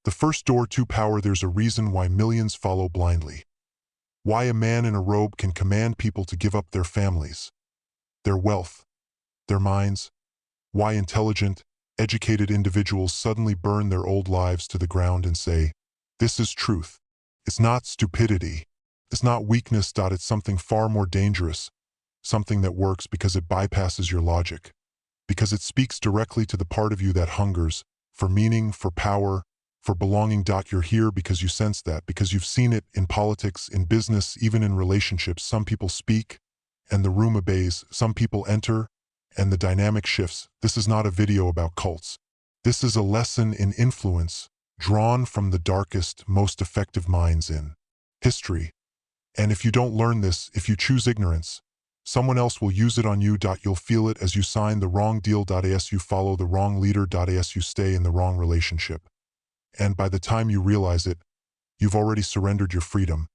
The first door to power. There's a reason why millions follow blindly. Why a man in a robe can command people to give up their families, their wealth, their minds. Why intelligent, educated individuals suddenly burn their old lives to the ground and say, "This is truth." It's not stupidity. It's not weakness. It's something far more dangerous, something that works because it bypasses your logic, because it speaks directly to the part of you that hungers for meaning, for power, for belonging. You're here because you sense that, because you've seen it in politics, in business, even in relationships. Some people speak, and the room obeys. Some people enter, and the dynamic shifts. This is not a video about cults. This is a lesson in influence, drawn from the darkest, most effective minds in history. And if you don't learn this, if you choose ignorance, someone else will use it on you. You'll feel it as you sign the wrong deal. As you follow the wrong leader. As you stay in the wrong relationship. And by the time you realize it, you've already surrendered your freedom.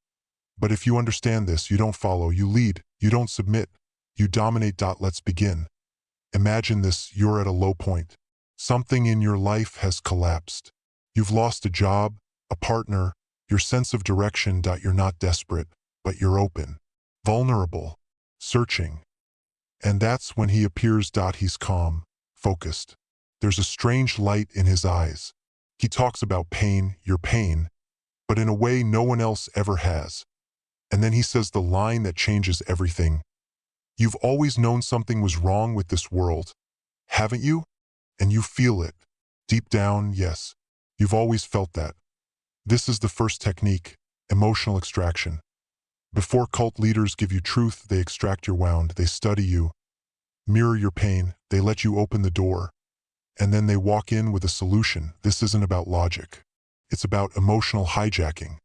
But if you understand this, you don't follow, you lead, you don't submit, you dominate. Let's begin. Imagine this: you're at a low point. Something in your life has collapsed. You've lost a job, a partner, your sense of direction. You're not desperate, but you're open, vulnerable, searching. And that's when he appears. He's calm, focused. There's a strange light in his eyes. He talks about pain, your pain, but in a way no one else ever has. And then he says the line that changes everything. You've always known something was wrong with this world, haven't you? And you feel it. Deep down, yes. You've always felt that. This is the first technique, emotional extraction. Before cult leaders give you truth, they extract your wound, they study you, mirror your pain, they let you open the door, and then they walk in with a solution. This isn't about logic. It's about emotional hijacking.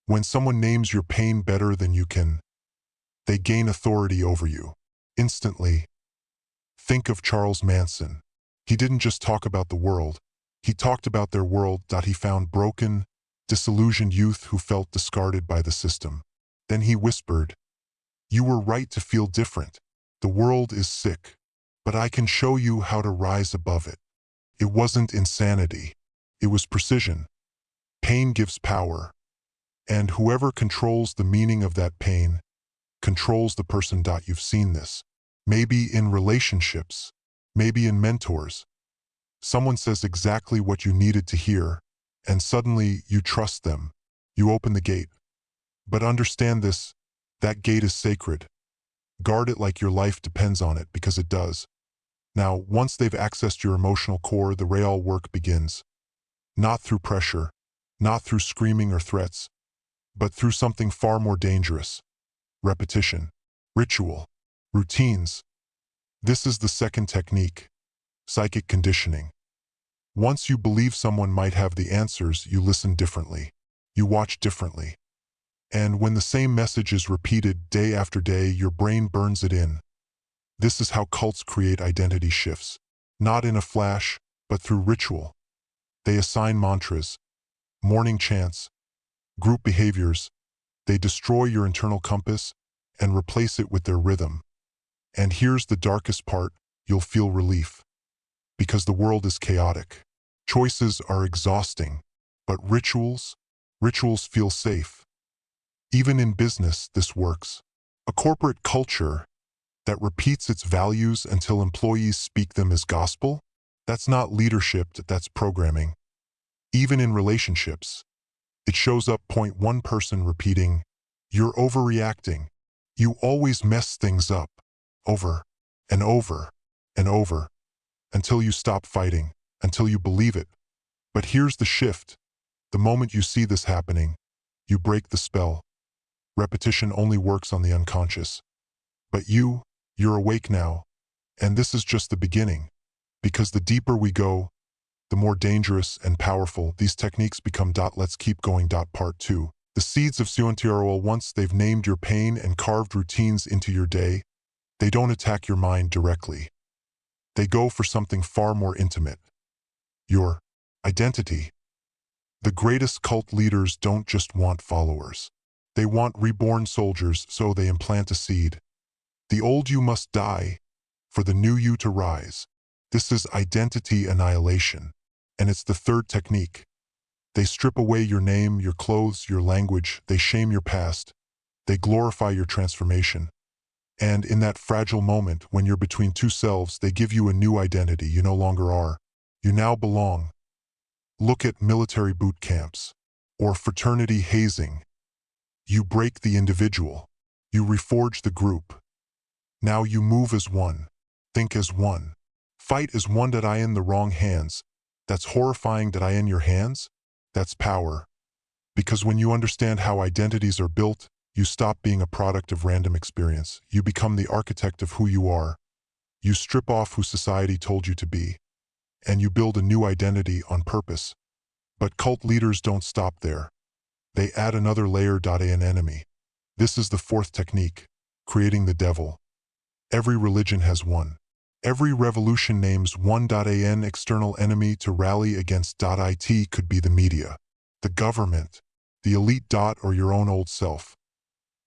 When someone names your pain better than you can, they gain authority over you. Instantly. Think of Charles Manson. He didn't just talk about the world. He talked about their world. He found broken, disillusioned youth who felt discarded by the system. Then he whispered, "You were right to feel different. The world is sick, but I can show you how to rise above it." It wasn't insanity. It was precision. Pain gives power, and whoever controls the meaning of that pain controls the person. You've seen this. Maybe in relationships, maybe in mentors. Someone says exactly what you needed to hear, and suddenly you trust them. You open the gate. But understand this, that gate is sacred. Guard it like your life depends on it, because it does. Now, once they've accessed your emotional core, the real work begins. Not through pressure, not through screaming or threats, but through something far more dangerous. Repetition, ritual, routines. This is the second technique, psychic conditioning. Once you believe someone might have the answers, you listen differently. You watch differently. And when the same message is repeated day after day, your brain burns it in. This is how cults create identity shifts. Not in a flash, but through ritual. They assign mantras, morning chants, group behaviors. They destroy your internal compass and replace it with their rhythm. And here's the darkest part: you'll feel relief. Because the world is chaotic. Choices are exhausting, but rituals feel safe. Even in business, this works. A corporate culture that repeats its values until employees speak them as gospel, that's not leadership, that's programming. Even in relationships, it shows up. Point one person repeating, "You're overreacting. You always mess things up," over and over and over, until you stop fighting, until you believe it. But here's the shift. The moment you see this happening, you break the spell. Repetition only works on the unconscious. But you're awake now, and this is just the beginning. Because the deeper we go, the more dangerous and powerful these techniques become. Let's keep going. Part 2. The seeds of ShadowCraft. Once they've named your pain and carved routines into your day, they don't attack your mind directly. They go for something far more intimate. Your identity. The greatest cult leaders don't just want followers. They want reborn soldiers, so they implant a seed. The old you must die for the new you to rise. This is identity annihilation, and it's the third technique. They strip away your name, your clothes, your language. They shame your past. They glorify your transformation. And in that fragile moment, when you're between two selves, they give you a new identity. You no longer are. You now belong. Look at military boot camps or fraternity hazing. You break the individual. You reforge the group. Now you move as one. Think as one. Fight as one. That I in the wrong hands. That's horrifying. That I in your hands. That's power. Because when you understand how identities are built, you stop being a product of random experience. You become the architect of who you are. You strip off who society told you to be. And you build a new identity on purpose. But cult leaders don't stop there. They add another layer. An enemy. This is the fourth technique, creating the devil. Every religion has one. Every revolution names one. An external enemy to rally against. It could be the media, the government, the elite. Or your own old self.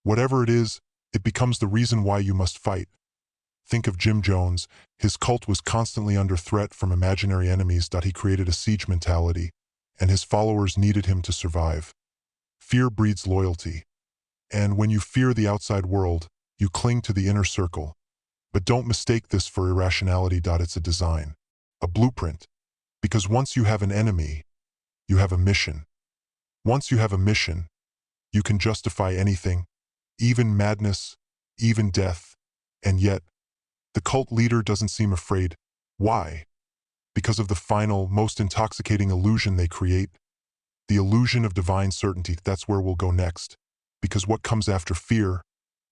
Whatever it is, it becomes the reason why you must fight. Think of Jim Jones. His cult was constantly under threat from imaginary enemies. He created a siege mentality, and his followers needed him to survive. Fear breeds loyalty. And when you fear the outside world, you cling to the inner circle. But don't mistake this for irrationality. It's a design, a blueprint. Because once you have an enemy, you have a mission. Once you have a mission, you can justify anything, even madness, even death. And yet, the cult leader doesn't seem afraid. Why? Because of the final, most intoxicating illusion they create. The illusion of divine certainty. That's where we'll go next. Because what comes after fear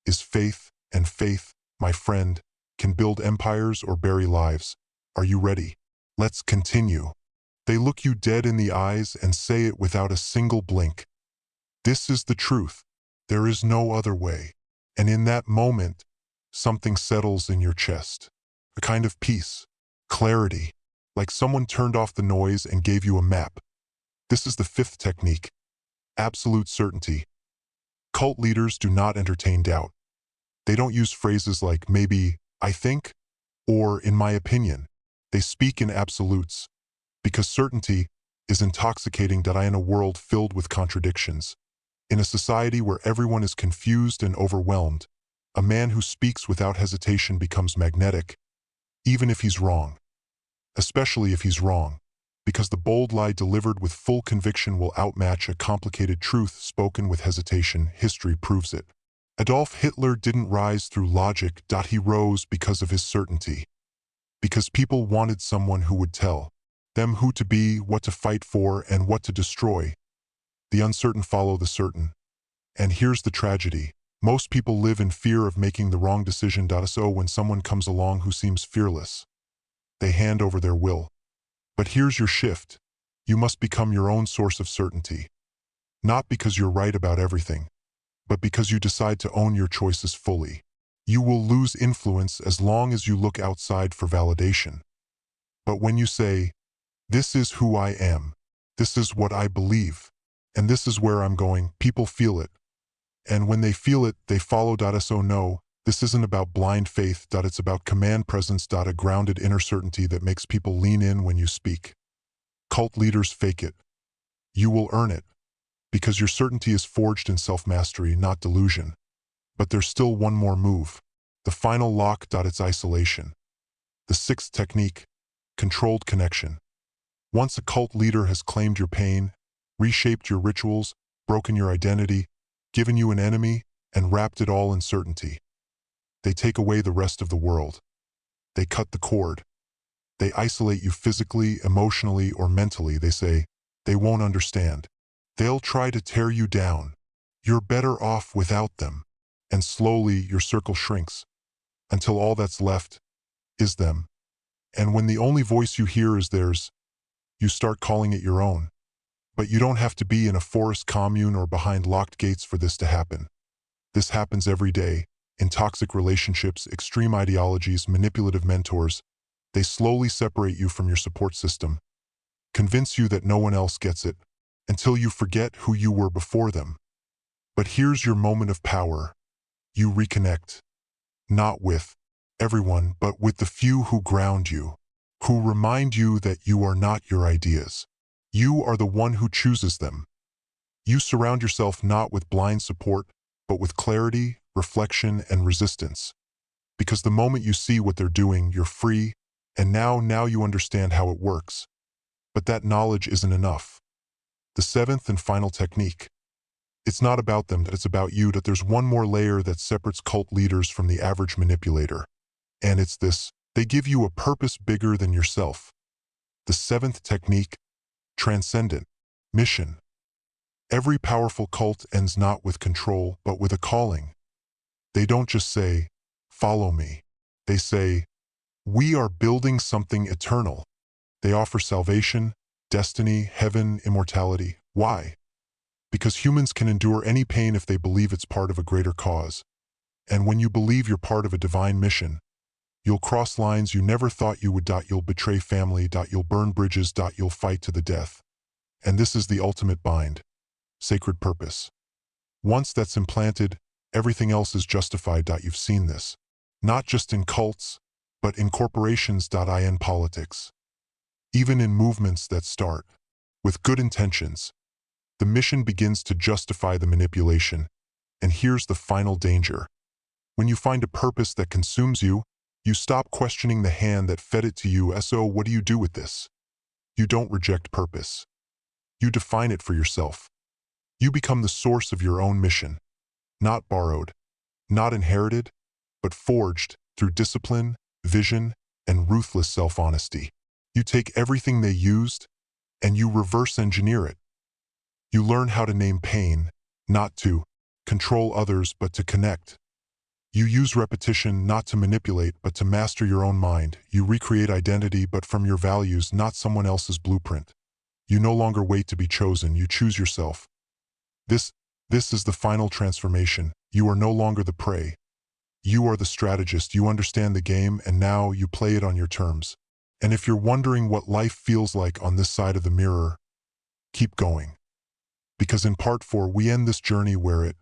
is faith, and faith, my friend, can build empires or bury lives. Are you ready? Let's continue. They look you dead in the eyes and say it without a single blink. This is the truth. There is no other way. And in that moment, something settles in your chest. A kind of peace, clarity, like someone turned off the noise and gave you a map. This is the fifth technique, absolute certainty. Cult leaders do not entertain doubt. They don't use phrases like maybe, I think, or in my opinion. They speak in absolutes, because certainty is intoxicating. In a world filled with contradictions, in a society where everyone is confused and overwhelmed, a man who speaks without hesitation becomes magnetic, even if he's wrong. Especially if he's wrong, because the bold lie delivered with full conviction will outmatch a complicated truth spoken with hesitation. History proves it. Adolf Hitler didn't rise through logic. He rose because of his certainty. Because people wanted someone who would tell them who to be, what to fight for, and what to destroy. The uncertain follow the certain. And here's the tragedy. Most people live in fear of making the wrong decision. So when someone comes along who seems fearless, they hand over their will. But here's your shift. You must become your own source of certainty. Not because you're right about everything, but because you decide to own your choices fully. You will lose influence as long as you look outside for validation. But when you say, this is who I am, this is what I believe, and this is where I'm going, people feel it. And when they feel it, they follow. So no, this isn't about blind faith. It's about command presence. A grounded inner certainty that makes people lean in when you speak. Cult leaders fake it. You will earn it, because your certainty is forged in self-mastery, not delusion. But there's still one more move. The final lock. It's isolation. The sixth technique, controlled connection. Once a cult leader has claimed your pain, reshaped your rituals, broken your identity, given you an enemy, and wrapped it all in certainty, they take away the rest of the world. They cut the cord. They isolate you physically, emotionally, or mentally. They say, they won't understand. They'll try to tear you down. You're better off without them. And slowly your circle shrinks, until all that's left is them. And when the only voice you hear is theirs, you start calling it your own. But you don't have to be in a forest commune or behind locked gates for this to happen. This happens every day, in toxic relationships, extreme ideologies, manipulative mentors. They slowly separate you from your support system, convince you that no one else gets it, until you forget who you were before them. But here's your moment of power. You reconnect, not with everyone, but with the few who ground you, who remind you that you are not your ideas. You are the one who chooses them. You surround yourself not with blind support, but with clarity, reflection, and resistance. Because the moment you see what they're doing, you're free, and now you understand how it works. But that knowledge isn't enough. The seventh and final technique. It's not about them, that it's about you, that there's one more layer that separates cult leaders from the average manipulator. And it's this: they give you a purpose bigger than yourself. The seventh technique, transcendent, mission. Every powerful cult ends not with control, but with a calling. They don't just say, "Follow me." They say, "We are building something eternal." They offer salvation, destiny, heaven, immortality. Why? Because humans can endure any pain if they believe it's part of a greater cause. And when you believe you're part of a divine mission, you'll cross lines you never thought you would. You'll betray family. You'll burn bridges. You'll fight to the death. And this is the ultimate bind. Sacred purpose. Once that's implanted, everything else is justified. You've seen this. Not just in cults, but in corporations. In politics. Even in movements that start with good intentions. The mission begins to justify the manipulation. And here's the final danger. When you find a purpose that consumes you, you stop questioning the hand that fed it to you. So what do you do with this? You don't reject purpose. You define it for yourself. You become the source of your own mission. Not borrowed, not inherited, but forged through discipline, vision, and ruthless self-honesty. You take everything they used, and you reverse engineer it. You learn how to name pain, not to control others, but to connect. You use repetition not to manipulate, but to master your own mind. You recreate identity, but from your values, not someone else's blueprint. You no longer wait to be chosen, you choose yourself. This is the final transformation. You are no longer the prey. You are the strategist. You understand the game, and now you play it on your terms. And if you're wondering what life feels like on this side of the mirror, keep going. Because in part 4, we end this journey where it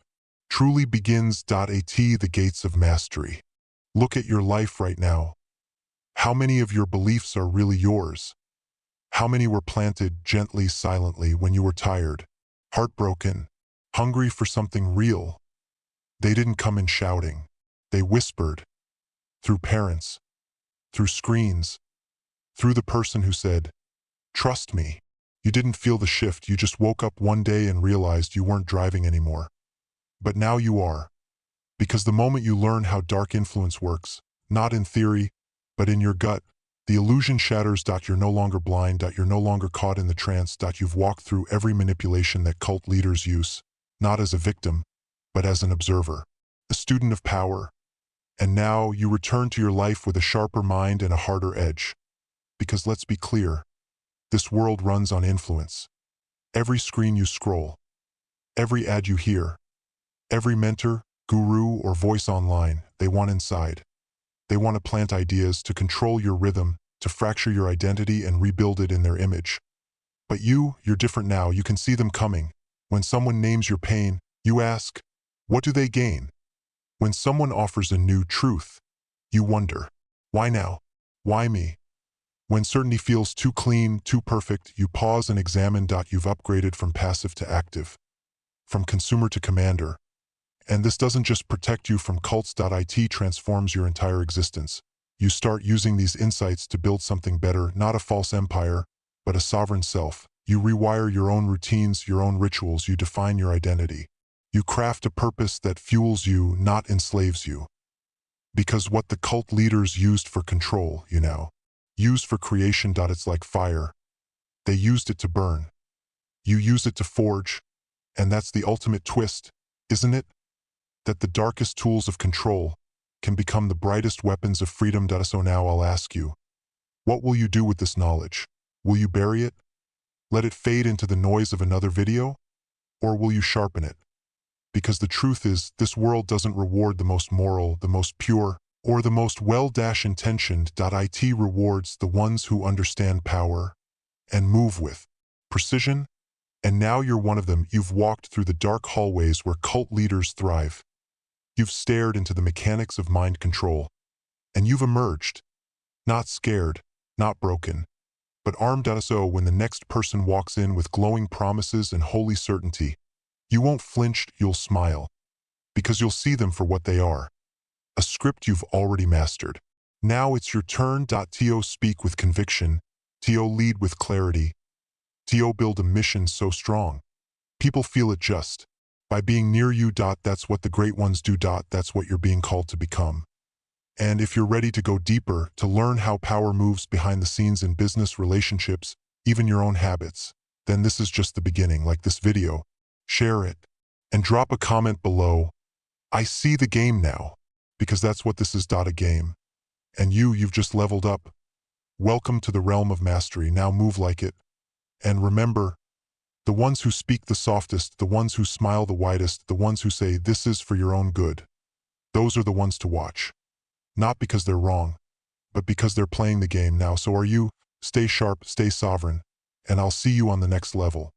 truly begins. The gates of mastery. Look at your life right now. How many of your beliefs are really yours? How many were planted gently, silently when you were tired, heartbroken, hungry for something real? They didn't come in shouting. They whispered. Through parents, through screens, through the person who said, "Trust me." You didn't feel the shift. You just woke up one day and realized you weren't driving anymore. But now you are. Because the moment you learn how dark influence works, not in theory, but in your gut, the illusion shatters. You're no longer blind. You're no longer caught in the trance. You've walked through every manipulation that cult leaders use, not as a victim, but as an observer, a student of power. And now you return to your life with a sharper mind and a harder edge. Because let's be clear, this world runs on influence. Every screen you scroll, every ad you hear, every mentor, guru, or voice online, they want inside. They want to plant ideas, to control your rhythm, to fracture your identity and rebuild it in their image. But you're different now. You can see them coming. When someone names your pain, you ask, what do they gain? When someone offers a new truth, you wonder, why now? Why me? When certainty feels too clean, too perfect, you pause and examine. You've upgraded from passive to active, from consumer to commander. And this doesn't just protect you from cults. It transforms your entire existence. You start using these insights to build something better, not a false empire, but a sovereign self. You rewire your own routines, your own rituals. You define your identity. You craft a purpose that fuels you, not enslaves you. Because what the cult leaders used for control, used for creation. It's like fire. They used it to burn. You use it to forge. And that's the ultimate twist, isn't it? That the darkest tools of control can become the brightest weapons of freedom. So now I'll ask you, what will you do with this knowledge? Will you bury it? Let it fade into the noise of another video? Or will you sharpen it? Because the truth is, this world doesn't reward the most moral, the most pure, or the most well-intentioned. It rewards the ones who understand power and move with precision. And now you're one of them. You've walked through the dark hallways where cult leaders thrive. You've stared into the mechanics of mind control. And you've emerged. Not scared, not broken. but armed. So when the next person walks in with glowing promises and holy certainty, you won't flinch, you'll smile, because you'll see them for what they are. A script you've already mastered. Now it's your turn. To speak with conviction. To lead with clarity. To build a mission so strong. People feel it just by being near you. That's what the great ones do. That's what you're being called to become. And if you're ready to go deeper, to learn how power moves behind the scenes in business, relationships, even your own habits, then this is just the beginning. Like this video, share it, and drop a comment below. I see the game now, because that's what this is. A game. And you've just leveled up. Welcome to the realm of mastery. Now move like it. And remember, the ones who speak the softest, the ones who smile the widest, the ones who say this is for your own good, those are the ones to watch. Not because they're wrong, but because they're playing the game now. So are you. Stay sharp, stay sovereign, and I'll see you on the next level.